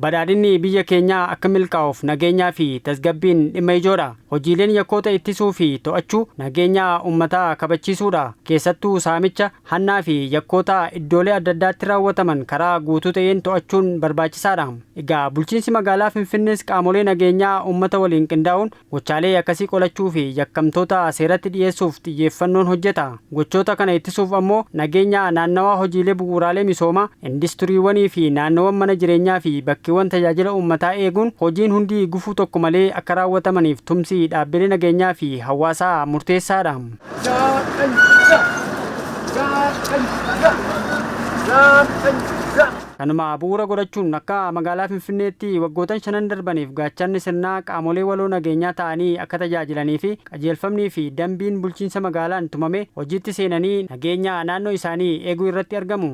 Badhaadhinni biyya keenyaa akka milkaa'uuf nageenyaa fi tasgabbiin dhimma ijoodha. Hojiileen yakkoota ittisuu fi to'achuu nageenya uummataa kabachiisuudha. Keessattuu saamicha, hannaa fi yakkoota iddoolee adda addaatti raawwataman karaa guutuu ta'een to'achuun barbaachisaadha. Egaa bulchiinsi magaalaa Finfinnees qaamolee nageenyaa uummata waliin qindaa'uun gochaalee akkasii qolachuu fi yakkamtoota seeratti dhiyeessuuf xiyyeeffannoon hojjeta. Gochoota kana ittisuuf ammoo nageenya naannawaa hojiilee bu'uuraalee misoomaa, industiriiwwanii fi naannawwan mana jireenyaa fi bakkeewwan tajaajila uummataa eeguun hojiin hundi gufuu tokko malee akka raawwatamaniif tumsi dhaabbilee nageenyaa fi hawaasaa murteessaadha. Kanuma bu'uura godhachuun akka magaalaa Finfinneetti waggootan 5 darbaniif gaachanni sirnaa qaamolee waloo nageenyaa ta'anii akka tajaajilanii fi qajeelfamnii fi dambiin bulchiinsa magaalaan tumame hojiitti seenanii nageenya naannoo isaanii eeguu irratti argamu.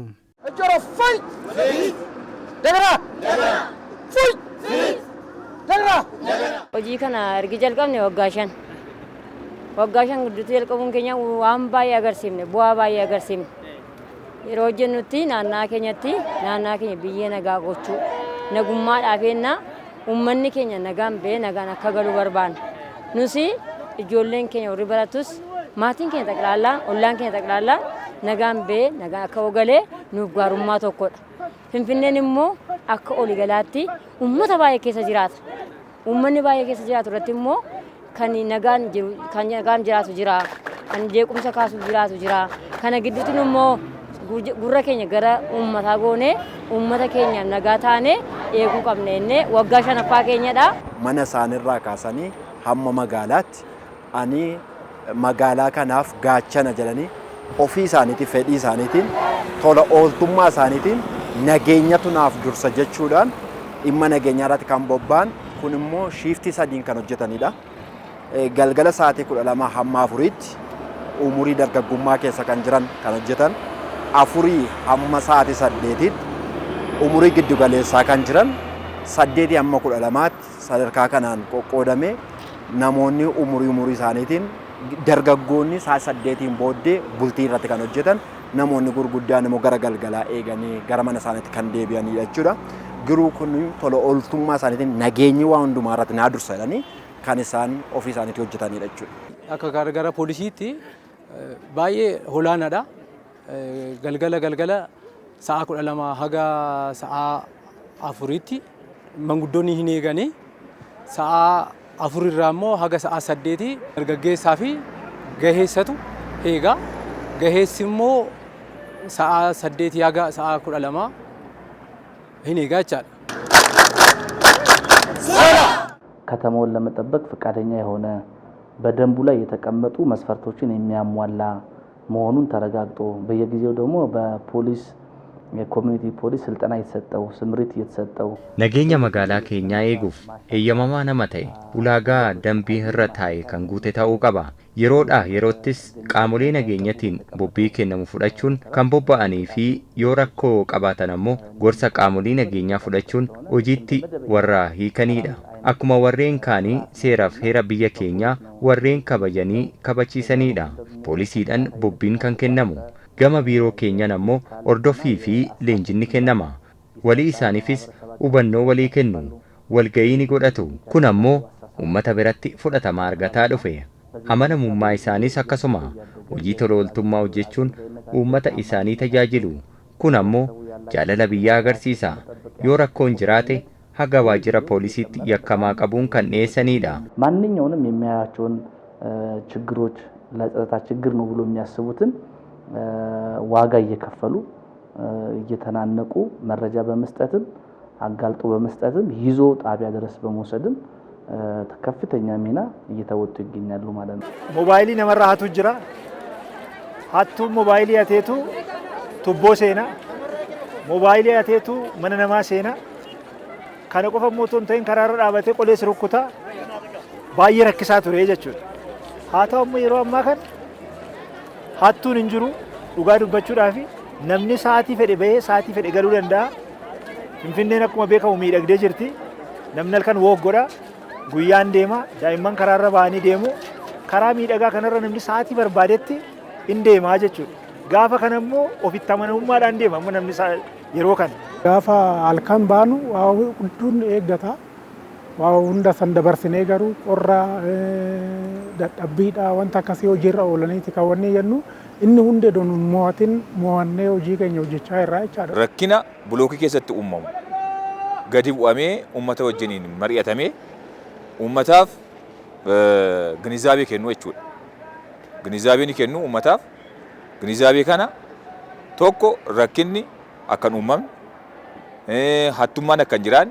Hojii kana ergi jalqabne waggaa 5 gidduutti jalqabuun keenya waan baay'ee agarsiifne, bu'aa baay'ee agarsiifne. Yeroo hojjennutti naannaa keenya biyya nagaa gochuu, nagummaadhaaf jennaa uummanni keenya nagaan ba'ee nagaan akka galu barbaanna. Nusi ijoolleen keenya warri baratus maatiin keenya xaqilaallaan, ollaan keenya xaqilaallaan nagaan ba'ee nagaan akka ogalee nuuf gaarummaa tokkodha. Finfinneen immoo akka oligalaatti uummata baay'ee keessa jiraata. Uummanni baay'ee keessa jiraatu irratti immoo kan nagaan jiraatu jira, kan jeequmsa kaasu jiraatu jira. Kana gidduutti immoo gurra keenya gara uummataa goonee uummata keenya nagaa taanee eeguu qabna jennee waggaa 5ffaa keenyadha. Mana isaanirraa kaasanii hamma magaalaatti ani magaalaa kanaaf gaachana jedhanii ofii isaaniitiin fedhii isaaniitiin tola ooltummaa isaaniitiin nageenyatu naaf dursa jechuudhaan dhimma nageenyaa irratti kan bobba'an kun immoo shiiftii 3 kan hojjetanidha. Galgala sa'aatii 12 hamma 4tti umurii dargaggummaa keessa kan jiran kan hojjetan, 4 hamma sa'aatii 8tti umurii giddu galeessaa kan jiran, 8 hamma 12tti sadarkaa kanaan qoqqoodamee namoonni umurii isaaniitiin dargaggoonni sa'a 8tiin booddee bultii irratti kan hojjetan, namoonni gurguddaan immoo gara galgalaa eeganii gara mana isaaniitti kan deebi'anidha jechuudha. Garuu kun tola ooltummaa isaaniitiin nageenyi waa hundumaa irratti naa dursa jedhanii kan isaan ofii isaaniitti hojjetanidha jechuudha. Akka gargaara poolisiitti baay'ee olaanaadha. Galgala sa'a 12 haga sa'a 4tti manguddoonni hin eeganii sa'a 4 irraa immoo haga sa'a 8tti dargaggeessaa fi gaheessatu eega. Gaheessi immoo sa'a 8 haga sa'a 12 hin eegaa jechaadha. ከተማውን ለመጠበቅ ፈቃደኛ የሆነ በደንቡ ላይ የተቀመጡ መስፈርቶችን የሚያሟላ መሆኑን ተረጋግጦ በየጊዜው ደግሞ በፖሊስ የኮሚኒቲ ፖሊስ ስልጠና እየተሰጠው ስምሪት እየተሰጠው ነገኛ መጋላ ኬኛ ኤጉፍ ኤየማማ ነመታይ ኡላጋ ደምቢ ህረታይ ከንጉቴ ታኡ ቀባ የሮዳ የሮትስ ቃሞሌ ነገኘቲን ቦቢ ከነሙ ፉዳቹን ከንቦባአኒ ፊ ዮራኮ ቀባተነሞ ጎርሳ ቃሞሌ ነገኛ ፉዳቹን ኦጂቲ ወራ ሂከኒዳ akkuma warreen kaanii seeraaf heera biyya keenya warreen kabajanii kabachiisanidha. Poolisiidhaan bobbiin kan kennamu gama biiroo keenyan ammoo ordoffii fi leenjinni kennama. Walii isaaniifis hubannoo walii kennu walga'ii ni godhatu. Kun ammoo uummata biratti fudhatama argataa dhufe. Amanamummaa isaaniis akkasuma hojii tola ooltummaa hojjechuun uummata isaanii tajaajilu. Kun ammoo jaalala biyyaa agarsiisa. Yoo rakkoon jiraate haga waajjira poolisiitti yakkamaa qabuun kan dhiyeessanidha. ማንኛውንም የሚያያቸውን ችግሮች ለጸጥታ ችግር ነው ብሎ የሚያስቡትን ዋጋ እየከፈሉ እየተናነቁ መረጃ በመስጠትም አጋልጦ በመስጠትም ይዞ ጣቢያ ድረስ በመውሰድም ከፍተኛ ሚና እየተወጡ ይገኛሉ ማለት ነው። ሞባይሊ ነመራሃቱ ጅራ ሀቱ ሞባይሊ ያቴቱ ቱቦ ሴና ሞባይሊ ያቴቱ መነነማ ሴና kana qofa mootoon ta'in karaarra dhaabatee qolees rukkutaa baay'ee rakkisaa ture jechuudha. Haa ta'u ammoo yeroo ammaa kan hattuun hin jiru dhugaa dubbachuudhaaf namni sa'aatii fedhe bahee sa'aatii fedhe galuu danda'a. Finfinneen akkuma beekamu miidhagdee jirti. Namni halkan woog godha guyyaan deema daa'imman karaarra ba'anii deemu karaa miidhagaa kanarra namni sa'aatii barbaadetti hin deemaa jechuudha. Gaafa kana immoo ofitti amanamummaadhaan deema namni yeroo kana. Gaafa halkan baanu waa hunduun eeggata. Waa hunda san dabarsinee garuu qorra dadhabbiidha wanta akkasii hojiirra oolaniiti kaawwannee jennu inni hundee doon mo'annee hojii keenya hojjechaa irraa jechaadha. Rakkina bulookii keessatti uumamu gadi bu'amee uummata wajjiniin mari'atamee uummataaf ginizaabee kennu jechuudha. Ginizaabee ni kennu uummataaf. Ginizaabee kana tokko rakkinni akkan uumamne hattummaan akkan jiraan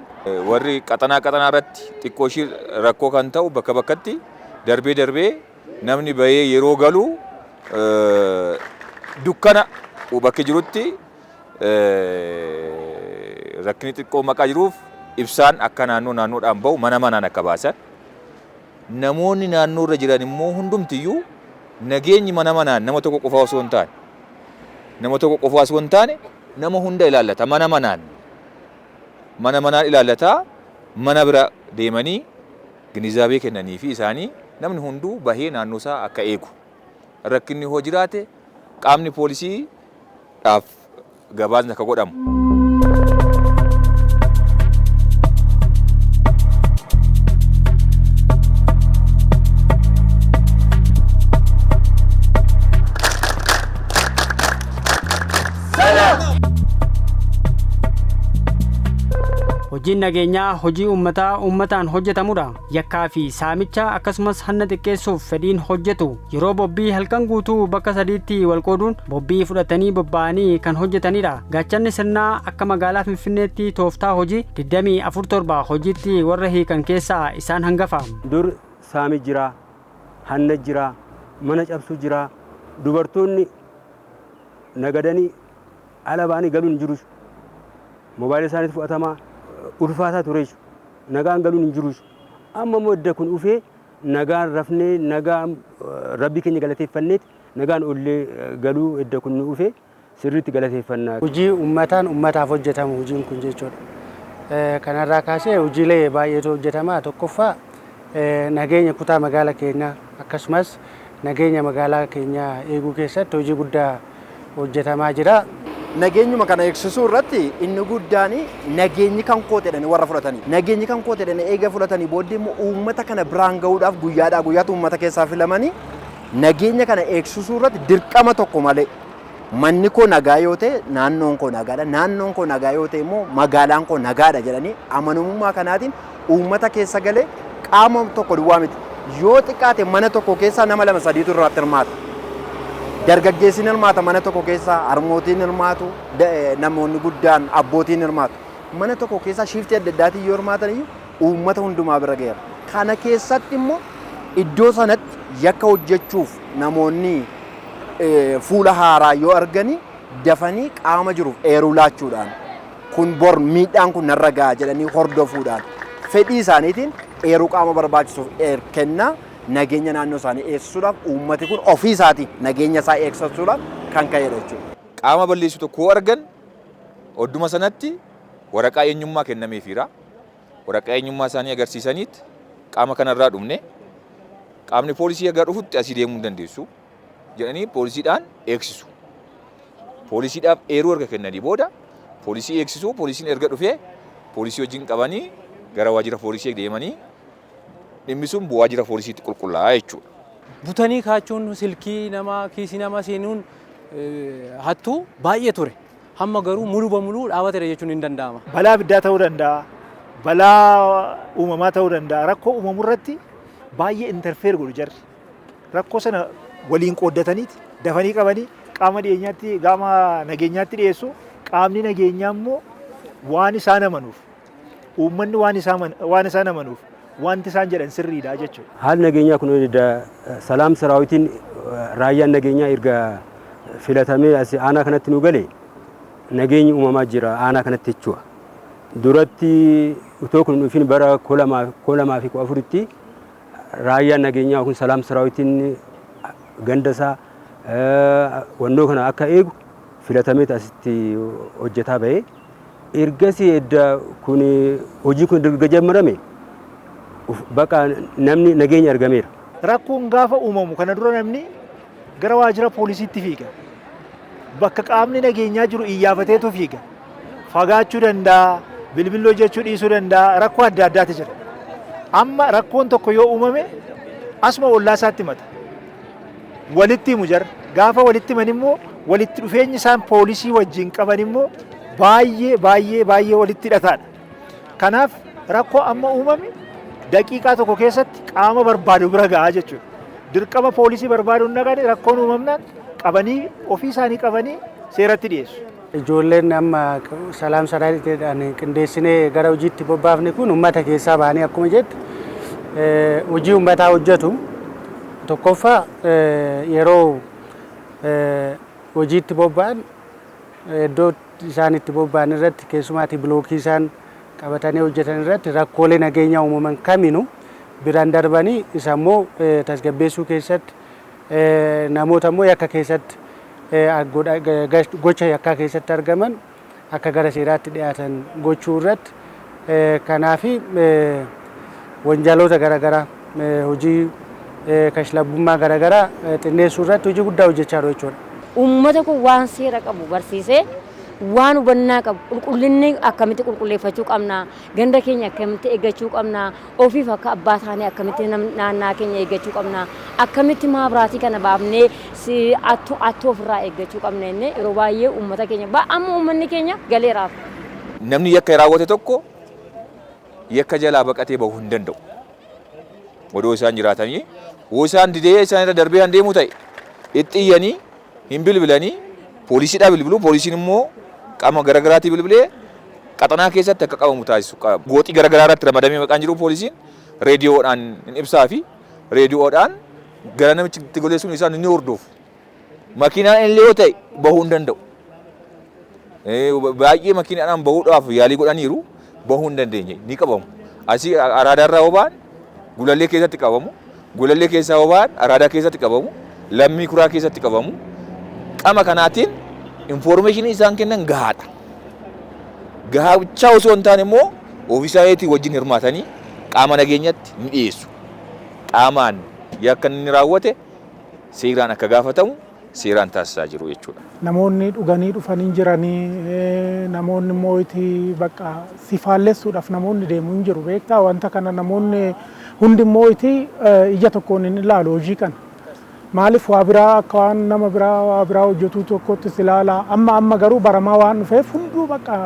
warri qaxanaa irratti xiqqoo ishii rakkoo kan ta'u bakka bakkatti darbee namni bahee yeroo galu dukkana bakki jirutti rakkinni xiqqoo maqaa jiruuf ibsaan akka naannoodhaan bahu manaan akka baasan. Namoonni naannoo irra jiran immoo hundumtiyyuu nageenyi manaan nama tokko qofa osoo hin taane nama hunda ilaallata manaan ilaallata mana bira deemanii ginizaabee kennanii fi isaanii namni hunduu bahee naannoo isaa akka eegu. Rakkinni hoo jiraate qaamni poolisiidhaaf gabaasni akka godhamu. Hojiin nageenyaa hojii uummataan hojjetamudha. Yakkaa fi saamicha akkasumas hanna xiqqeessuuf fedhiin hojjetu. Yeroo bobbii halkan guutuu bakka sadiitti wal qooduun bobbii fudhatanii bobba'anii kan hojjetanidha. Gaachanni sirnaa akka magaalaa Finfinneetti tooftaa hojii 24/7 hojiitti warra hiikan keessaa isaan hangafa. Dur saami jira, hanna jira, mana cabsuu jira, dubartoonni nagadanii ala ba'anii galuun jiru. Moobaayilii isaaniitti fudhatamaa ulfaataa ture nagaan galuun hin jiru. Amma immoo edda kun dhufee nagaan rafnee nagaan rabbi keenya galateeffanneeti nagaan ollee galuu edda kun dhufee sirriitti galateeffannaa. Hojii uummataaf hojjetamu hojiin kun jechuudha. Kanarraa kaasee hojiilee baay'eetu hojjetama. Tokkoffaa nageenya kutaa magaalaa keenyaa akkasumas nageenya magaalaa keenyaa eeguu keessatti hojii guddaa hojjetamaa jira. Nageenyuma kana eegsisuu irratti inni guddaan nageenyi kan kootedhani warra fudhatanii. Nageenyi kan kootedhani eega fudhatanii booddee immoo uummata kana biraan gahuudhaaf guyyaatti uummata keessaa filamanii nageenya kana eegsisuu irratti dirqama tokko malee manni koo nagaa yoo ta'e naannoon koo nagaadha. Naannoon koo nagaa yoo ta'e immoo magaalaan koo nagaadha jedhanii amanamummaa kanaatiin uummata keessa galee qaama tokko duwwaa miti. Yoo xiqqaate mana tokko keessaa nama 2-3 irratti hirmaata. Dargaggeessiin hirmaata mana tokko keessaa, harmootiin hirmaatu, namoonni guddaan abbootiin hirmaatu. Mana tokko keessaa shiftii adda addaatiin yoo hirmaatan iyyuu uummata hundumaa bira gaheera. Kana keessatti immoo iddoo sanatti yakka hojjechuuf namoonni fuula haaraa yoo arganii dafanii qaama jiruuf eeruu laachuudhaan kun bor miidhaan kun narra gahaa jedhanii hordofuudhaan fedhii isaaniitiin eeruu qaama barbaachisuuf kennaa. Nageenya naannoo isaanii eegsisuudhaaf uummati kun ofii isaatii nageenya isaa eegsisuudhaaf kan ka'edha jechuudha. Qaama balleessu tokko argan odduma sanatti waraqaa eenyummaa kennameefiira. Waraqaa eenyummaa isaanii agarsiisaniitti qaama kanarraa dhumne qaamni poolisii agar dhufutti asii deemuu hin dandeessu jedhanii poolisiidhaan eegsisu. Poolisiidhaaf eeruu erga kennanii booda poolisii eegsisu poolisiin erga dhufee poolisii wajjin qabanii gara waajjira poolisii deemanii dhimmi sun waajjira poolisiitti qulqullaa'aa jechuudha. Butanii kaachuun silkii namaa kiisii namaa seenuun hattuu baay'ee ture. Hamma garuu muluu bamuluu dhaabateera jechuun hin danda'ama. Balaa abiddaa ta'uu danda'a. Balaa uumamaa ta'uu danda'a. Rakkoo uumamu irratti baay'ee interfeer godhu jarri. Rakkoo sana waliin qooddataniiti dafanii qabanii qaama nageenyaatti dhiyeessu. Qaamni nageenyaa immoo waan isaan amanuuf uummanni waan isaan amanuuf wanti isaan jedhan sirriidha jechuudha. Haalli nageenyaa kun salaam saraawitiin raayyaan nageenyaa erga filatamee as aanaa kanatti nu gale nageenyi uumamaa jira aanaa kanatti jechuudha. Duratti utoo kun dhufin bara 2014tti raayyaan nageenyaa kun salaam saraawitiin gandasaa wannoo kana akka eegu filatamee asitti hojjetaa bahee ergasii edda kun hojii kun erga jalqabame bakka namni nageenya argameera. Rakkoon gaafa uumamu kana dura namni gara waajjira poolisiitti fiiga. Bakka qaamni nageenyaa jiru iyyafateetu fiiga. fagaachuu danda'a, bilbila hojjechuu dhiisuu danda'a, rakkoo adda addaatu jira. Amma rakkoon tokko yoo uumame asuma ollaa isaatti mata. Walitti himu jira. Gaafa walitti himan immoo walitti dhufeenyi isaan poolisii wajjin qaban immoo baay'ee walitti hidhataadha. Kanaaf rakkoo amma uumame daqiiqaa tokko keessatti qaama barbaadu bira gahaa jechuudha. Dirqama poolisii barbaaduun naqanii rakkoon uumamnaan qabanii ofii isaanii qabanii seeratti dhiyeessu. Ijoolleen amma salaam saraadhaan qindeessinee gara hojiitti bobbaafne kun uummata keessaa bahanii akkuma jettu hojii uummataa hojjetu. Tokkoffaa yeroo hojiitti bobba'an iddoo isaan itti bobba'an irratti keessumaatti bilookii isaan qabatanii hojjetan irratti rakkoolee nageenyaa uumaman kaminuu biraan darbanii isa immoo tasgabbeessuu keessatti namoota immoo yakka keessatti gocha yakkaa keessatti argaman akka gara seeraatti dhiyaatan gochuu irratti kanaafi wanjaloota garaagaraa hojii kashlabbummaa garaagaraa xinneessuu irratti hojii guddaa hojjechaa jiru jechuudha. Uummata kun waan seera qabu barsiisee waan hubannaa qabu qulqullinni akkamitti qulqulleeffachuu qabna, ganda keenya akkamitti eeggachuu qabna, ofiif akka abbaa taanee akkamitti naannaa keenya eeggachuu qabna, akkamitti maabiraatii kana baafnee attuu ofirraa eeggachuu qabna jennee yeroo baay'ee uummata keenya amma uummanni keenya galeeraaf. Namni yakka raawwate tokko yakka jalaa baqatee bahuu hin danda'u. Odoo isaan jiraatanii hoo isaan didee isaan irra darbee deemuu ta'e itti iyyanii hin bilbilanii poolisiidhaa bilbiluu poolisiin immoo qaama garaagaraatii bilbilee qaxanaa keessatti akka qabamu taasisu qaba. Gooxii garaagaraa irratti ramadamee maqaan jiru poolisiin reediyoodhaan hin ibsaa fi reediyoodhaan gara namichi itti goleessuun isaan ni hordofu. Makiinaan illee yoo ta'e bahuu hin danda'u. Baay'ee makiinaadhaan bahuudhaaf yaalii godhaniiru bahuu hin dandeenye ni qabamu. Asii araadaarraa hobaan gulallee keessatti qabamu. Gulallee keessaa hobaan araadaa keessatti qabamu. Lammii kuraa keessatti qabamu. Qaama kanaatiin information isaan kennan gahaadha. Gahaa osoo hin taane immoo ofiisaatii wajjin hirmaatanii qaama nageenyatti ni dhiyeessu. Qaamaan yakka inni raawwate seeraan akka gaafatamu seeraan taasisaa jiru jechuudha. Namoonni dhuganii dhufanii jiranii namoonni immoo itti bakka sifaalessuudhaaf namoonni deemu hin jiru beektaa wanta kana namoonni hundi immoo itti ija tokkoon hin ilaalu hojii kana. Maaliif waa biraa akka waan nama biraa hojjetu tokkotti ilaala amma garuu baramaa waan dhufeef hunduu bakka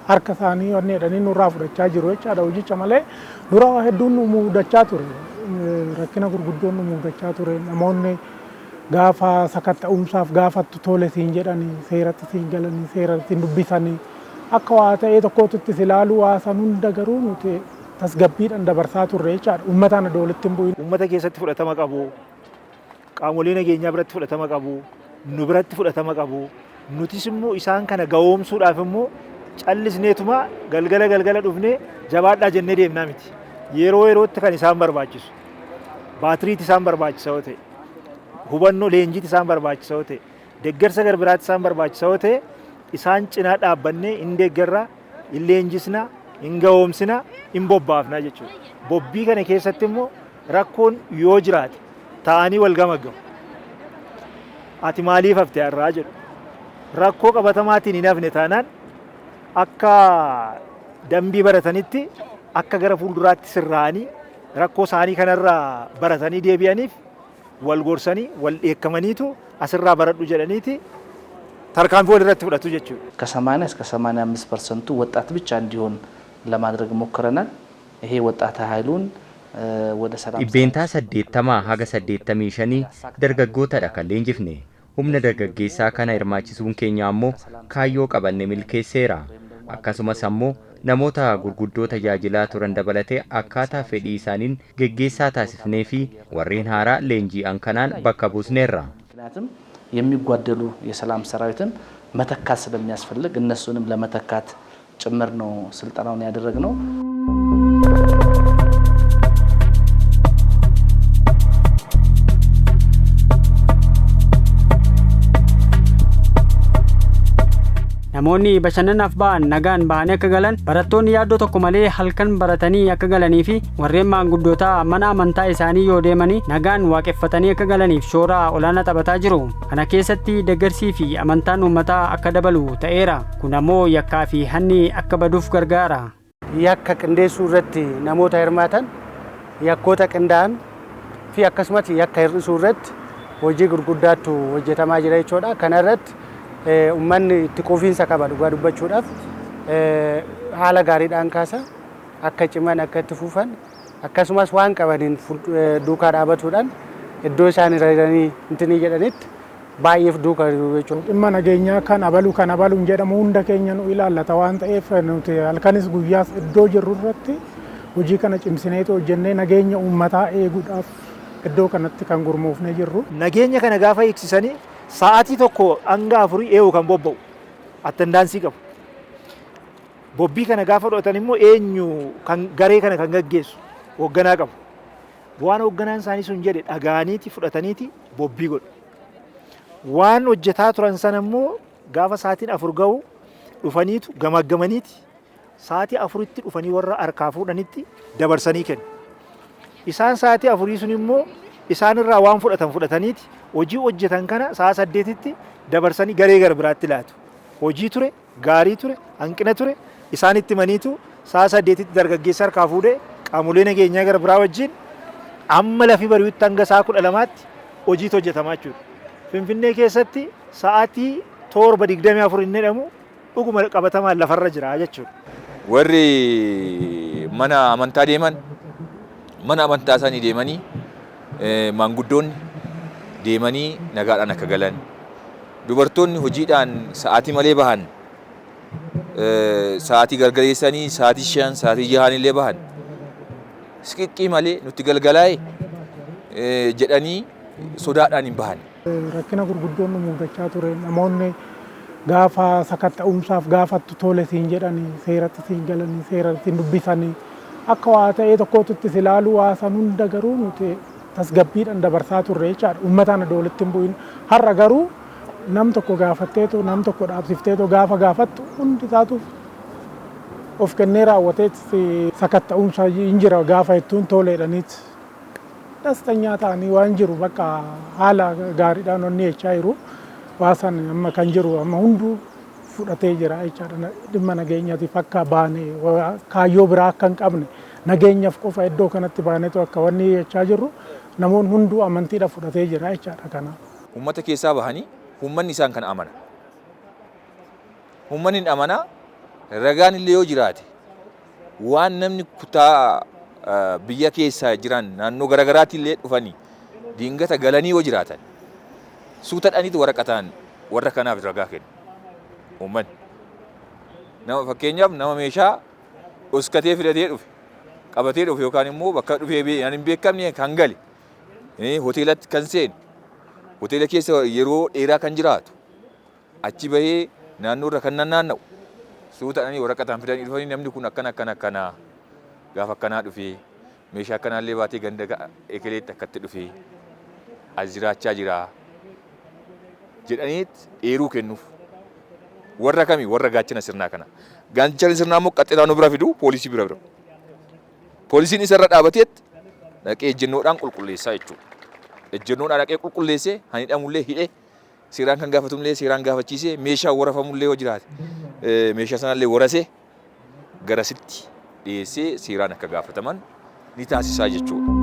harka isaanii wanni jedhanii nurraa fudhachaa jiru jechaadha hojicha malee dura hedduun nu mudachaa ture rakkina gurguddoon nu mudachaa ture namoonni gaafa sakatta'umsaaf gaafa tole siin jedhanii seeratti siin galanii seeratti dubbisanii akka waa ta'ee tokkotti ilaalu waa san hunda garuu nuti tasgabbiidhaan dabarsaa turre jechaadha uummataan adda walitti hin bu'in. Uummata keessatti fudhatama qabu. Qaamolee nageenyaa biratti fudhatama qabu, nu biratti fudhatama qabu. Nutis immoo isaan kana gahoomsuudhaaf immoo callisneetuma galgala dhufnee jabaadhaa jennee deemnaa miti. Yerootti kan isaan barbaachisu. Baatiriitti isaan barbaachisa yoo ta'e, hubannoo leenjiitti isaan barbaachisa yoo ta'e, deeggarsa garbiraatti isaan barbaachisa yoo ta'e, isaan cinaa dhaabbannee hin deeggarraa, hin leenjisnaa, hin gahoomsinaa, hin bobbaafnaa jechuudha. Bobbii kana keessatti immoo rakkoon yoo jiraate ta'anii wal gamaggamu. Ati maaliif hafte har'aa jedhu. Rakkoo qabatamaatiin hin hafne taanaan akka dambii baratanitti akka gara fuulduraatti sirraa'anii rakkoo isaanii kanarraa baratanii deebi'aniif wal gorsanii wal dheekkamaniitu asirraa baradhu jedhaniiti tarkaanfii walirratti fudhatu jechuudha. ከ80 እስከ 85% ወጣት ብቻ እንዲሆን ለማድረግ ሞክረናል። ይሄ ወጣት ኃይሉን Dhibbeentaa 80 haga 85 dargaggootadha kan leenjifne. Humna dargaggeessaa kana hirmaachisuun keenya ammoo kaayyoo qabanne milkeesseera. Akkasumas ammoo namoota gurguddoo tajaajilaa turan dabalatee akkaataa fedhii isaaniin geggeessaa taasifnee fi warreen haaraa leenji'an kanaan bakka buusneerra. ምክንያቱም የሚጓደሉ የሰላም ሰራዊትን መተካት ስለሚያስፈልግ እነሱንም ለመተካት ጭምር ነው ስልጠናውን ያደረግነው። namoonni bashannanaaf ba'an nagaan bahanii akka galan, barattoonni yaaddoo tokko malee halkan baratanii akka galanii fi warreen maanguddootaa mana amantaa isaanii yoo deemanii nagaan waaqeffatanii akka galaniif shoora olaanaa taphataa jiru. Kana keessatti deeggarsii fi amantaan uummataa akka dabalu ta'eera. Kun ammoo yakkaa fi hanni akka baduuf gargaara. Yakka qindeessuu irratti namoota hirmaatan, yakkoota qindaa'an fi akkasumas yakka hir'isuu irratti hojii gurguddaatu hojjetamaa jira jechuudha. Kana irratti uummanni itti quufinsa qaba dhugaa dubbachuudhaaf haala gaariidhaan kaasa akka ciman akka itti fufan akkasumas waan qabaniin duukaa dhaabatuudhaan iddoo isaan irranii intini jedhanitti baay'eef duukaa jechuudha. Dhimma nageenyaa kan abaluun jedhamu hunda keenya nu ilaallata waan ta'eef nuti halkanis guyyaas iddoo jirru irratti hojii kana cimsineetu hojjennee nageenya uummataa eeguudhaaf iddoo kanatti kan gurmoofnee jirru. Nageenya kana gaafa eegsisanii sa'aatii tokko hanga 4 eewu kan bobba'u attendaansii qabu. Bobbii kana gaafa fudhatan immoo eenyu kan garee kana kan gaggeessu hoogganaa qabu. Waan hoogganaan isaanii sun jedhe dhagaaniiti fudhataniiti bobbii godhu. Waan hojjetaa turan sana immoo gaafa sa'aatiin 4 ga'u dhufaniitu gamaggamaniiti sa'aatii 4tti dhufanii warra harkaa fuudhanitti dabarsanii kennu. Isaan sa'aatii 4 sun immoo isaanirraa waan fudhataniiti hojii hojjetan kana sa'a 8tti dabarsanii garee gara biraatti laatu. Hojii ture, gaarii ture, hanqina ture isaanitti maniitu sa'a 8tti dargaggeessa harkaa fuudhee qaamolee nageenyaa gara biraa wajjin amma lafi bari'utti hanga sa'a 12tti hojiitu hojjetamaa jechuudha. Finfinnee keessatti sa'aatii 7:24 inni jedhamu dhuguma qabatamaan lafarra jira jechuudha. Warri mana amantaa deeman mana amantaa isaanii deemanii maanguddoonni deemanii nagaadhaan akka galan, dubartoonni hojiidhaan sa'aatii malee bahan, sa'aatii gargareessanii sa'aatii 5 sa'aatii 6 illee bahan siqiqqii malee nutti galgalaa'e jedhanii sodaadhaan hin bahan. Rakkina gurguddoon nu mudachaa ture. Namoonni gaafa sakatta'umsaaf gaafatti tole siin jedhanii seeratti siin galanii seeratti dubbisanii akka waa ta'ee tokkotti ilaaluu waasan hunda garuu nuti tasgabbiidhaan dabarsaa turre jechaadha. Uummataan walitti hin bu'in. Har'a garuu nam tokko gaafatteetu nam tokko dhaabsifteetu gaafa gaafattu hundi isaatu of kennee raawwateetti sakatta'umsa hin jira gaafa jettuun toleedhaniiti. Dastanyaa ta'anii waan jiru bakka haala gaariidhaan onni jechaa jiru waasan amma kan jiru amma hunduu fudhatee jira jechaadha. Dhimma nageenyaatiif akka baane kaayyoo biraa akka hin qabne nageenyaaf qofa iddoo kanatti baaneetu akka wanni jechaa jirru namoonni hunduu amantiidhaan fudhatee jira jechaadha. Kana uummata keessaa bahanii uummanni isaan kan amana. Uummanni amana ragaan illee yoo jiraate waan namni kutaa biyya keessa jiran naannoo garagaraatti illee dhufanii diingata galanii yoo jiraatan suutadhaniitu waraqataan warra kanaaf ragaa kennu. Uummanni nama fakkeenyaaf nama meeshaa dhuskatee fidatee dhufe qabatee dhufe yookaan immoo bakka dhufee hin beekamne kan gale hoteelatti kan seenu hoteela keessa yeroo dheeraa kan jiraatu achi bahee naannoo irra kan naanna'u suutadhanii waraqataan fidanii dhufanii namni kun akkana gaafa akkanaa dhufee meeshaa akkanaallee baatee ganda eekeleetti akkatti dhufee as jiraachaa jira jedhaniit eeruu kennuuf. Warra kamii warra gaachana sirnaa kana. Gaachana sirnaa immoo qaxxeetaa nu bira fidu poolisii bira. Poolisiin isarra dhaabateetti dhaqee ejjennoodhaan qulqulleessaa jechuudha. Ejjennoodhaan dhaqee qulqulleessee hani hidhamullee hidhee seeraan kan gaafatumullee seeraan gaafachiisee meeshaa warafamullee yoo jiraate meeshaa sanallee warasee garasitti dhiyeessee seeraan akka gaafataman ni taasisaa jechuudha.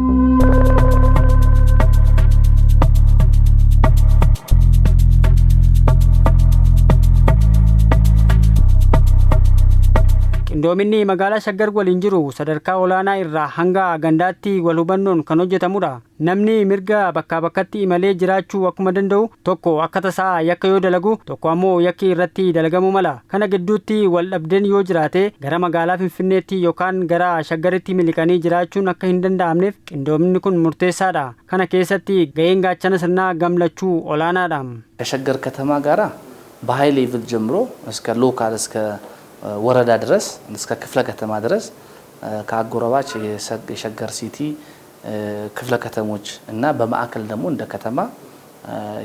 Qindoominni magaalaa Shaggar waliin jiru sadarkaa olaanaa irraa hanga gandaatti wal hubannoon kan hojjetamudha. Namni mirga bakkaa bakkatti imalee jiraachuu akkuma danda'u tokko akka tasaa yakka yoo dalagu tokko ammoo yakki irratti dalagamuu mala. Kana gidduutti wal dhabdeen yoo jiraate gara magaalaa Finfinneetti yookaan gara Shaggaritti miliqanii jiraachuun akka hin danda'amneef qindoominni kun murteessaadha. Kana keessatti gaheen gaachana sirnaa gamlachuu olaanaadha. ከሸገር ከተማ ጋራ በሃይ ሌቭል ጀምሮ እስከ ሎካል እስከ ወረዳ ድረስ እስከ ክፍለ ከተማ ድረስ ከአጎራባች የሸገር ሲቲ ክፍለ ከተሞች እና በማዕከል ደግሞ እንደ ከተማ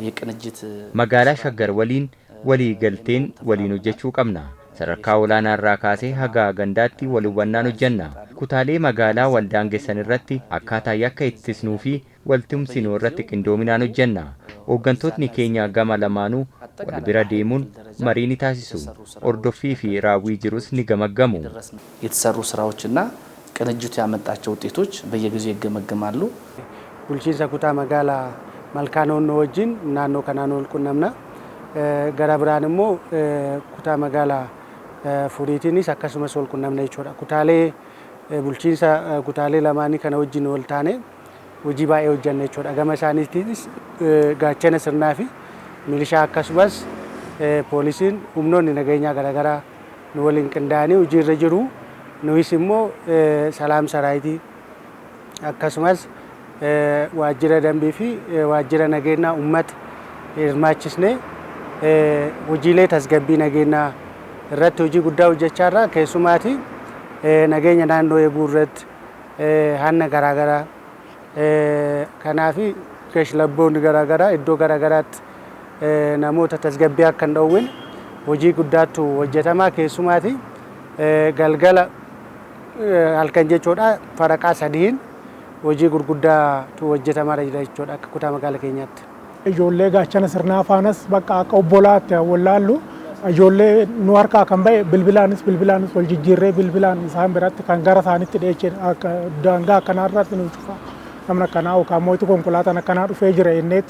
የቅንጅት magaalaa Shaggar waliin walii galteen waliin hojjechuu qabna. Sadarkaa olaanaa irraa kaasee haga gandaatti wal hubannaan hojjenna. Kutaalee magaalaa waldaangessan irratti akkaataa yakka ittisnuu fi waltumsinuu irratti qindoominaan hojjenna. Hooggantootni keenya gama lamaanuu wal bira deemuun marii ni taasisu. Ordoffii fi raawwii jirus ni ገመገሙ። የተሰሩ ስራዎችና ቅንጅቱ ያመጣቸው ውጤቶች በየጊዜው ይገመገማሉ። ቡልቺንሳ ኩታ መጋላ መልካኖን ወጅን ናኖ ከናኖ ልቁነምና ገራ ብራንሞ ኩታ መጋላ ፉሪቲኒስ አከሱመስ ወልቁነምና ይቾዳ ኩታሌ ቡልቺንሳ ኩታሌ ለማኒ ከነ ወጅን ወልታኔ ወጂ ባኤ ወጀነ ይቾዳ ገመሳኒቲስ ጋቸነ ስርናፊ ሚሊሻ አከሱመስ ፖሊሲን ኡምኖን ነገኛ ገራገራ ንወሊን ቅንዳኔ ውጂ ረጅሩ ኑይስሞ ሰላም ሰራይቲ አከሱመስ ዋጅረ ደንቢ ፊ ዋጅረ ነገና ኡመት irmaachisne hojiilee tasgabbii nageenyaa irratti hojii guddaa hojjechaarra keessumaati nageenya naannoo eeguu irratti hanna garaagaraa kanaafi keeshlabboonni garaagaraa iddoo garaagaraatti namoota tasgabbii akka hin dhowwin hojii guddaatu hojjetamaa keessumaati galgala halkan jechuudha faraqaa sadiin hojii gurguddaatu hojjetamaa jira jechuudha akka kutaa magaalaa keenyaatti. Ijoollee gaachana sirnaa faanas bakka akka obbolaatti wallaallu ijoollee nu harkaa kan ba'e bilbilaanis wal jijjiirree bilbilaan isaan biratti kan gara isaanitti dhiyeessee akka daangaa akkanaa irratti nu cufa namni akkanaa yookaan mootii konkolaataan akkanaa dhufee jira inneet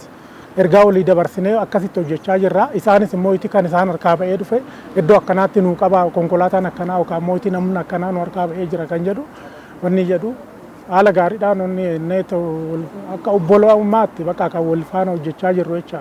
ergaa walii dabarsinee akkasitti hojjechaa jirra. Isaanis immoo kan isaan harkaa ba'ee dhufe iddoo akkanaatti nu qaba konkolaataan akkanaa yookaan mootii namni akkanaa nu harkaa ba'ee jira kan jedhu wanni jedhu haala gaariidhaan onni neeto akka obbolummaatti bakka kan wal faana hojjechaa jirru jecha.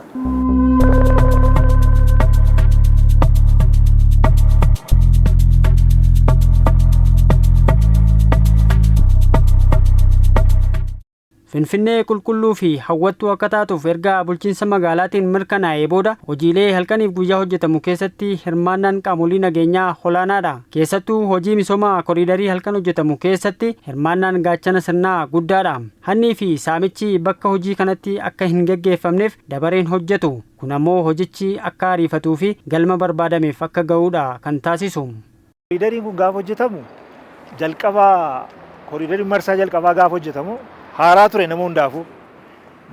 Finfinnee qulqulluu fi hawwattuu akka taatuuf erga bulchiinsa magaalaatiin mirkanaa'ee booda hojiilee halkaniif guyyaa hojjetamu keessatti hirmaannaan qaamolee nageenyaa olaanaadha. Keessattuu hojii misooma koriidarii halkan hojjetamu keessatti hirmaannaan gaachana sirnaa guddaadha. Hannii fi saamichi bakka hojii kanatti akka hin gaggeeffamneef dabareen hojjetu. Kun ammoo hojichi akka ariifatuu fi galma barbaadameef akka ga'uudha kan taasisu. Koriidariin kun gaafa hojjetamu jalqabaa koriidariin marsaa jalqabaa gaafa hojjetamu haaraa ture nama hundaafu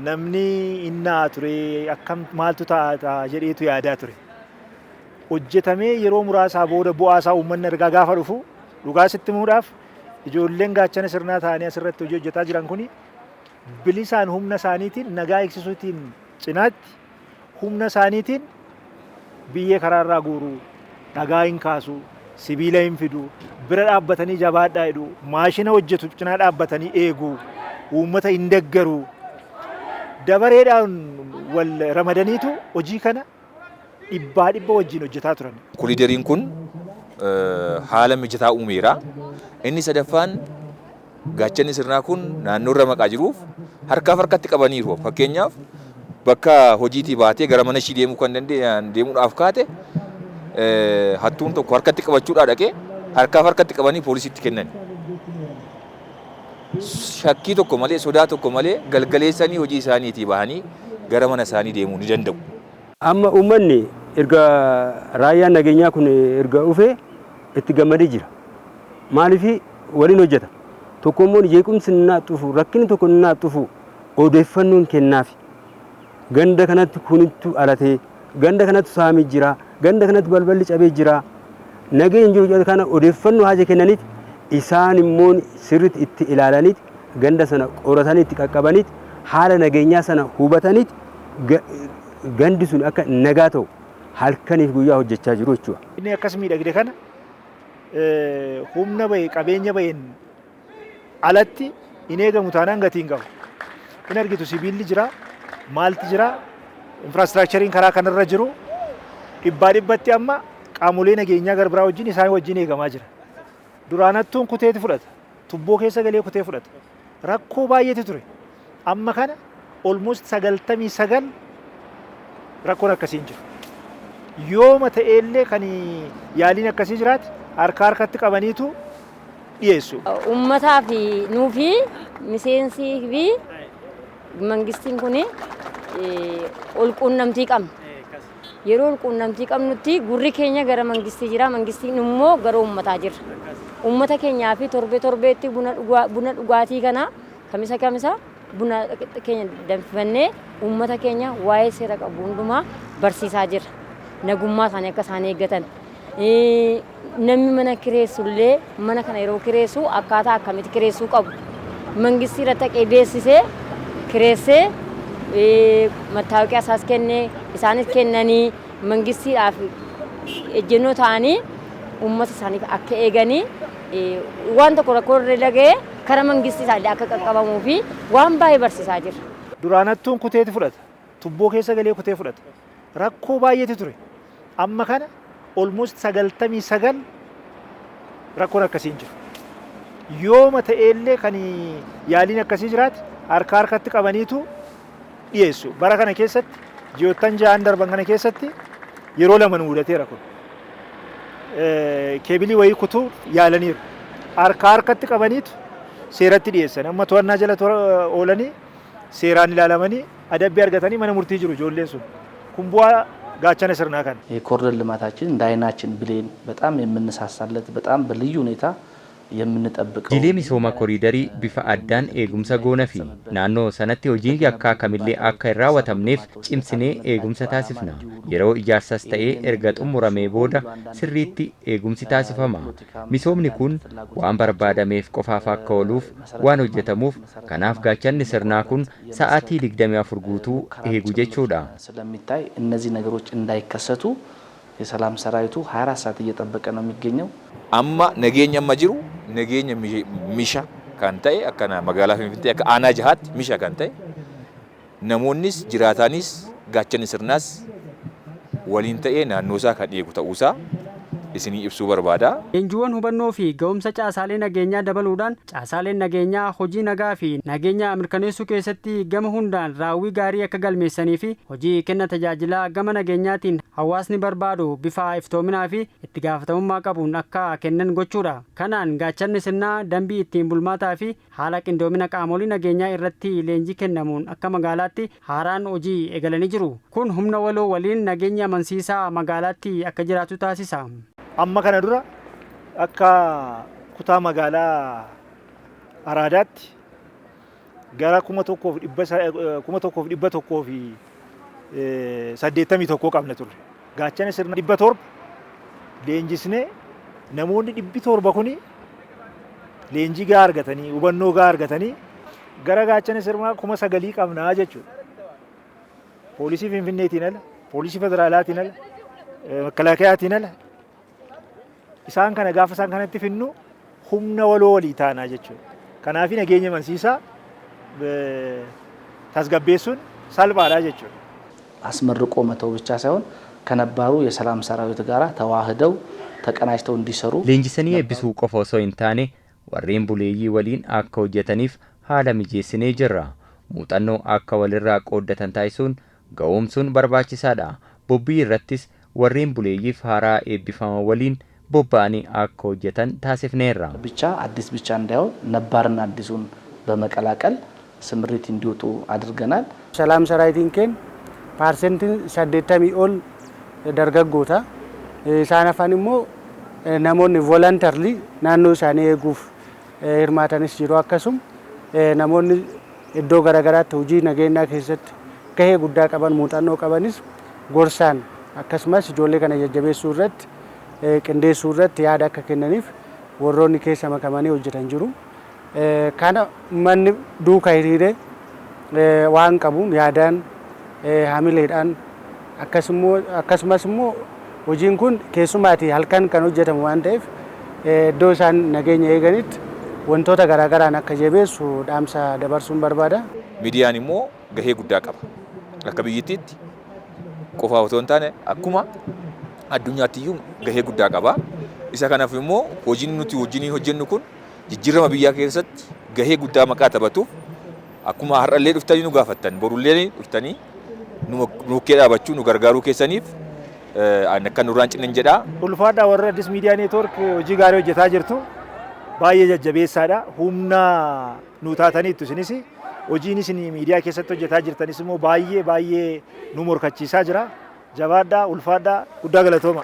namni innaa ture akkam maaltu ta'a jedheetu yaadaa ture. Hojjetamee yeroo muraasaa booda bu'aasaa uummanni argaa gaafa dhufu dhugaa sitti himuudhaaf ijoolleen gaachana sirnaa ta'anii asirratti hojii hojjetaa jiran kuni bilisaan humna isaaniitiin nagaa eegsisuutiin cinaatti humna isaaniitiin biyyee karaarraa guuruu dhagaa hin kaasuu sibiila hin fiduu bira dhaabbatanii jabaadhaa jedhu maashina hojjetu cinaa dhaabbatanii eeguu uummata hin deggaruu dabareedhaan wal ramadaniitu hojii kana dhibbaa dhibba wajjin hojjetaa turan. Koriidariin kun haala mijataa uumeera. Inni sadaffaan gaachanni sirnaa kun naannoo irra maqaa jiruuf harkaaf harkatti qabaniiru. Fakkeenyaaf bakka hojiitii baatee gara mana ishii deemuu kan dandeenye deemuudhaaf kaate hattuun tokko harkatti qabachuudhaa dhaqee harkaaf harkatti qabanii poolisiitti kennan. Shakkii tokko malee sodaa tokko malee galgaleessanii hojii isaaniitii bahanii gara mana isaanii deemuu ni danda'u. Amma uummanni erga raayyaan nageenyaa kun erga dhufee itti gammadee jira. Maaliif waliin hojjeta? Tokko immoo jeequmsi naa dhufu rakkinni tokko naa dhufu odeeffannoon kennaaf. Ganda kanatti kunittu alatee ganda kanatti saamii jira ganda kanatti balballi cabee jira. Nageen jiru kana odeeffannoo haja kennaniif isaan immoo sirriitti itti ilaalaniit ganda sana qoratanii itti qaqqabaniit haala nageenyaa sana hubataniit gandi sun akka nagaa ta'u halkaniif guyyaa hojjechaa jiru jechuudha. Inni akkas miidhagde kana humna bahee qabeenya baheen alatti hin eegamu taanaan gatii hin qabu. In argitu sibiilli jira maalti jira infraastiraakchariin karaa kanarra jiru dhibbaa dhibbatti amma qaamolee nageenyaa gara biraa wajjin isaan wajjin eegamaa jira. Duraanattuun kuteeti fudhata. Tubboo keessa galee kutee fudhata. Rakkoo baay'eetu ture. Amma kana almost 99 rakkoon akkasii hin jiru. Yooma ta'ellee kan yaaliin akkasii jiraate harka harkatti qabaniitu dhiyeessu. Uummataa fi nuu fi miseensii fi mangistiin kun ol quunnamtii qabna. yeroo quunnamtii qabnutti gurri keenya gara mangistii jira, mangistiin immoo gara uummataa jira. Uummata keenyaa fi torbeetti buna dhugaatii kana kamisa buna keenya danfifannee uummata keenya waa'ee seera qabu hundumaa barsiisaa jira. Nagummaa isaanii akka isaan eeggatan. Namni mana kireessullee mana kana yeroo kireessu akkaataa akkamitti kireessuu qabu. Mangistii irratti haqee beeksisee kireessee mattaawaqaa isaas kennee isaanis kennanii mangistiidhaaf ejjennoo ta'anii uummata isaaniif akka eeganii waan tokko rakkoo irra lagee kara mangistii isaallee akka qaqqabamuu fi waan baay'ee barsiisaa jira. Duraanattuun kuteeti fudhata. Tubboo keessa galee kutee fudhata. Rakkoo baay'eetu ture. Amma kana almost 99 rakkoon akkasii hin jiru. Yooma ta'ellee kan yaaliin akkasii jiraate harkatti qabaniitu dhiyeessu. Bara kana keessatti ji'oottan 6 darban kana keessatti yeroo lama nu mudateera kun. Keebilii wayii kutuu yaalaniiru. Harkatti qabaniitu seeratti dhiyeessan. Amma to'annaa jala oolanii seeraan ilaalamanii adabbii argatanii mana murtii jiru ijoolleen sun. Kun bu'aa gaachana sirnaa kana. የኮሪደር ልማታችን እንደ አይናችን ብሌን በጣም የምንሳሳለት በጣም በልዩ ሁኔታ የምንጠብቀው Jilee misooma koriidarii bifa addaan eegumsa goona fi naannoo sanatti hojiin yakkaa kamillee akka hin raawwatamneef cimsinee eegumsa taasifna. Yeroo ijaarsas ta'ee erga xumuramee booda sirriitti eegumsi taasifama. Misoomni kun waan barbaadameef qofaaf akka ooluuf waan hojjetamuuf kanaaf gaachanni sirnaa kun sa'aatii 24 guutuu eegu jechuudha. ስለሚታይ እነዚህ ነገሮች እንዳይከሰቱ የሰላም ሰራዊቱ 24 ሰዓት እየጠበቀ ነው የሚገኘው። Amma nageenya amma jiru nageenya misha kan ta'e akkana magaalaa Finfinnee akka aanaa jahaatti misha kan ta'e namoonnis jiraataanis gaachanni sirnaas waliin ta'ee naannoo isaa kan eegu ta'uusaa isinii ibsuu barbaada. Leenjiiwwan hubannoo fi ga'umsa caasaalee nageenyaa dabaluudhaan caasaaleen nageenyaa hojii nagaa fi nageenya mirkaneessuu keessatti gama hundaan raawwii gaarii akka galmeessanii fi hojii kenna tajaajilaa gama nageenyaatiin hawaasni barbaadu bifa iftoominaa fi itti gaafatamummaa qabuun akka kennan gochuudha. Kanaan gaachanni sirnaa dambii ittiin bulmaataa fi haala qindoomina qaamolee nageenyaa irratti leenjii kennamuun akka magaalaatti haaraan hojii eegalanii jiru. Kun humna waloo waliin nageenya amansiisaa magaalaatti akka jiraatu taasisa. Amma kana dura akka kutaa magaalaa Araadaatti gara 1,181 qabna turre. Gaachana sirna 700 leenjisnee namoonni 700 kuni leenjii gaa argatanii hubannoo gaa argatanii gara gaachana sirnaa 9,000 qabnaa jechuudha. Poolisii Finfinneetiin ala, poolisii federaalaatiin ala, makalaakayaatiin ala isaan kana gaafa isaan kanatti finnu humna waloo walii taanaa jechuudha. Kanaaf nageenya amansiisaa tasgabbeessuun salphaadha jechuudha. አስመርቆ መተው ብቻ ሳይሆን ከነባሩ የሰላም ሰራዊት ጋራ ተዋህደው ተቀናጅተው እንዲሰሩ Leenjisanii eebbisuu qofa osoo hin taane warreen buleeyyii waliin akka hojjetaniif haala mijeessinee jirra. Muuxannoo akka walirraa qooddatan taasisuun ga'oomsuun barbaachisaadha. Bobbii irrattis warreen buleeyyiif haaraa eebbifaman waliin bobba'anii akka hojjetan taasifneerra. ብቻ አዲስ ብቻ እንዳይሆን ነባርና አዲሱን በመቀላቀል ስምሪት እንዲወጡ አድርገናል። ሰላም ሰራዊቲን ኬን ፐርሰንት 80 ኦል ደርገጎታ ሳናፋን ሞ ናሞን ቮለንተርሊ ናኖ ሳኔ ጉፍ hirmaatanis jiru akkasum namoonni iddoo garaagaraatti hojii nageenyaa keessatti gahee guddaa qaban muuxannoo qabanis gorsaan akkasumas ijoollee kana jajjabeessuu irratti qindeessuu irratti yaada akka kennaniif warroonni keessa makamanii hojjetan jiru. Kana manni duukaa hiriiree waan qabuun yaadaan hamileedhaan akkasumas immoo hojiin kun keessumaatii halkan kan hojjetamu waan ta'eef iddoo isaan nageenya eeganitti wantoota garaagaraan akka jabeessu dhaamsa dabarsuun barbaada. Miidiyaan immoo gahee guddaa qaba. Akka biyyattiitti qofaa otoo hin taane akkuma addunyaatti iyyuu gahee guddaa qaba. Isa kanaaf immoo hojiin nuti wajjin hojjennu kun jijjiirama biyyaa keessatti gahee guddaa maqaa taphatuuf akkuma har'allee dhuftanii nu gaafattan borullee dhuftanii nu dhaabachuu nu gargaaruu keessaniif akka nurraan cinnan jedha. Ulfaadhaa warra Addis Miidiyaa Neetwoork hojii gaarii hojjetaa jirtu baay'ee jajjabeessaadha. Humna nu taataniittu isinis hojiin isin miidiyaa keessatti hojjetaa jirtanis immoo baay'ee nu morkachiisaa jira. jabaadhaa ulfaadhaa guddaa galatooma.